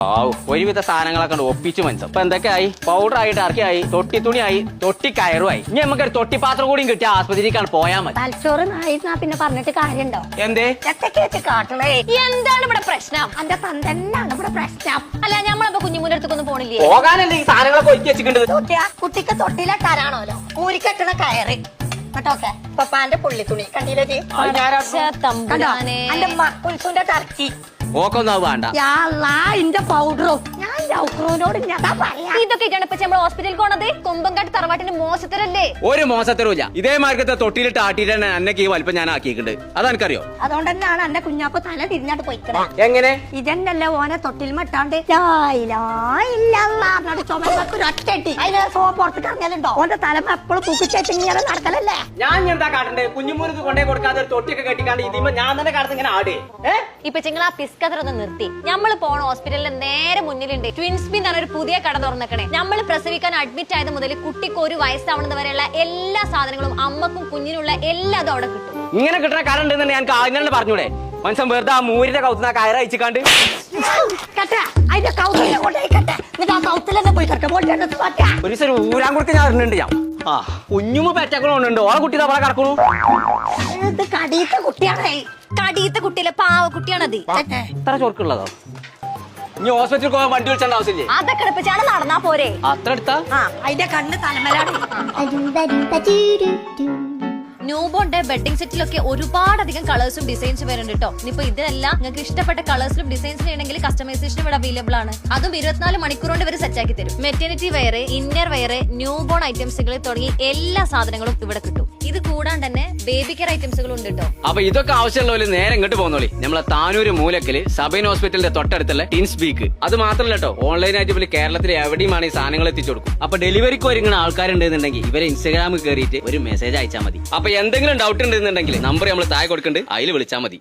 ഒരുവിധ സാധനങ്ങളൊക്കെ ഒപ്പിച്ച് മനസ്സിൽ ഇപ്പൊ എന്തൊക്കെയായി പൗഡർ ആയിട്ട് ഇറക്കിയായി തൊട്ടി തുണിയായി തൊട്ടി കയറുമായി ഇനി നമുക്കൊരു തൊട്ടിപ്പാത്രം കൂടിയും കിട്ടിയ ആസ്പത്രിക്കാണ് പോയാൽ മതി. തലച്ചോറ് നായിരുന്നാ പിന്നെ പറഞ്ഞിട്ട് കാര്യണ്ടോ? എന്തേ കാട്ടണേ എന്താണ് ഇവിടെ പ്രശ്നം? അന്റെ തന്നെയാണ് ഇവിടെ പ്രശ്നം. അല്ല ഞമ്മളപ്പോ കുഞ്ഞുമൂന്റെ അടുത്തൊന്നും പോണില്ലേ? പോകാനല്ലേ ഈ സാധനങ്ങളൊക്കെ ഒരുക്കി വെച്ചിട്ടുണ്ട്. കുട്ടിക്ക് തൊട്ടിലിട്ടാരാണോലോ ഊരിക്കെട്ടണ കയറി കേട്ടോക്കെ പപ്പാന്റെ പുള്ളിത്തുണി കണ്ടില്ലേ? അന്റെ കുൽസുന്റെ ടർക്കി ഓക്കൊന്നും അത് വേണ്ട. ഇന്റെ പൗഡറും ഞാൻ ലൗക്രോനോട് ഇതൊക്കെ നമ്മൾ ഹോസ്പിറ്റലിൽ പോണത് കൊമ്പങ്കാട്ട് തറവാട്ടിന്റെ മോശത്തരല്ലേ? ഒരു മോശത്തരൂല്ല. ഇതേ മാർഗത്തെ തൊട്ടിലിട്ട് ആട്ടിയിട്ടാണ് അന്നക്ക് ഈ വലിപ്പം ഞാൻ ആക്കിയിട്ടുണ്ട്. അതെനിക്കറിയോ? അതുകൊണ്ട് തന്നെയാണ് എന്റെ കുഞ്ഞാപ്പ് തല തിരിഞ്ഞാട്ട് പോയിക്കണേ. എങ്ങനെ ഇതന്നല്ലേ ഓനെ തൊട്ടിൽ മട്ടാണ്ട് ഒറ്റട്ടി അതിന് പുറത്തേക്ക് ഇറങ്ങലുണ്ടോ? ഓന്റെ തലമ എപ്പോഴും കുക്കിച്ചേച്ച് ഇങ്ങനെ നടക്കലല്ലേ? ഞാൻ എന്താ കാട്ടണ്ടേ? കുഞ്ഞുമൂർക്ക് കൊണ്ടേ കൊടുക്കാതെ ഒരു തൊട്ടിയൊക്കെ കെട്ടിക്കാണ്ട് ഇതിമ ഞാൻ തന്നെ കാട്ടുന്ന ഇങ്ങനെ ആടേ. ഇപ്പൊ നിങ്ങൾ ആ പിസ്കഥറൊന്ന് നിർത്തി. നമ്മള് പോണ ഹോസ്പിറ്റലിന്റെ നേരെ മുന്നിലുണ്ട് ട്വിൻസ്ബി എന്ന് ഒരു പുതിയ കട തുറന്നേക്കണേ. നമ്മൾ പ്രസവിക്കാൻ അഡ്മിറ്റ് ആയത് മുതൽ കുട്ടിക്ക് ഒരു വയസ്സാവുന്നത് വരെയുള്ള എല്ലാ സാധനങ്ങളും അമ്മക്കും കുഞ്ഞിനുള്ള എല്ലാതും അവിടെ കിട്ടും. ഇങ്ങനെ കിട്ടുന്ന കട ഉണ്ടെന്ന് ഞാൻ ആദ്യം പറഞ്ഞൂടെ? മനുഷ്യൻ വെറുതെ ആ മൂരിന്റെ കൗത്തുന്ന കയറ അയച്ചിക്കാണ്ട് ഒരു ഊരാൻ കൊടുത്ത് ഞാൻ അറിഞ്ഞിട്ടുണ്ട്. ഞാൻ കുഞ്ഞുമ്മ പെറ്റക്കളുണ്ട്. ഓളെ കുട്ടി തവള കിടക്കണു. കടീത്തെ കുട്ടിയിലെ പാവ കുട്ടിയാണത്. ഇത്ര ചൊറുക്കുള്ളതോ? ഇനി ഹോസ്പിറ്റലിൽ പോകാൻ വണ്ടി വിളിച്ചേണ്ട ആവശ്യമില്ലേ? അതൊക്കെ എടുപ്പിച്ചാണ് നടന്നാ പോരെ. അത്ര എടുത്താ അതിന്റെ കണ്ണ് തലമലാണ്. ന്യൂബോണിന്റെ ബെഡിംഗ് സെറ്റിലൊക്കെ ഒരുപാടധികം കളേഴ്സും ഡിസൈൻസും വരുന്നുണ്ട് കേട്ടോ. ഇനിയിപ്പോ ഇതെല്ലാം നിങ്ങൾക്ക് ഇഷ്ടപ്പെട്ട കളേഴ്സിലും ഡിസൈൻസിലും ആണെങ്കിൽ കസ്റ്റമൈസേഷൻ ഇവിടെ അവൈലബിൾ ആണ്. അതും 24 മണിക്കൂർ കൊണ്ട് ഇവർ സെറ്റ് ആക്കി തരും. Maternity wear, inner wear, newborn ഐറ്റംസുകൾ തുടങ്ങി എല്ലാ സാധനങ്ങളും ഇവിടെ കിട്ടും. ഇത് കൂടാണ്ട് തന്നെ ബേബി കെയർ ഐറ്റംസുകളും ഉണ്ട് കേട്ടോ. അപ്പൊ ഇതൊക്കെ ആവശ്യമുള്ളവര് നേരെ ഇങ്ങോട്ട് പോകുന്നോളി. നമ്മളെ താനൂര് മൂലക്കല് സബൈൻ ഹോസ്പിറ്റലിന്റെ തൊട്ടടുത്തുള്ള ടിൻസ് ബീക്ക്. അത് മാത്രമല്ല കേട്ടോ, ഓൺലൈനായിട്ട് പോലെ കേരളത്തിൽ എവിടെയുമാണ് ഈ സാധനങ്ങൾ എത്തിച്ചു കൊടുക്കും. അപ്പൊ ഡെലിവറിക്ക് ഒരുങ്ങുന്ന ആൾക്കാരുണ്ടെന്നുണ്ടെങ്കിൽ ഇവരെ ഇൻസ്റ്റാഗ്രാമിൽ കയറിയിട്ട് ഒരു മെസ്സേജ് അയച്ചാൽ മതി. അപ്പൊ എന്തെങ്കിലും ഡൗട്ട് ഉണ്ടെന്നുണ്ടെങ്കിൽ നമ്പർ നമ്മൾ താഴെ കൊടുക്കുന്നുണ്ട്, അതിൽ വിളിച്ചാൽ മതി.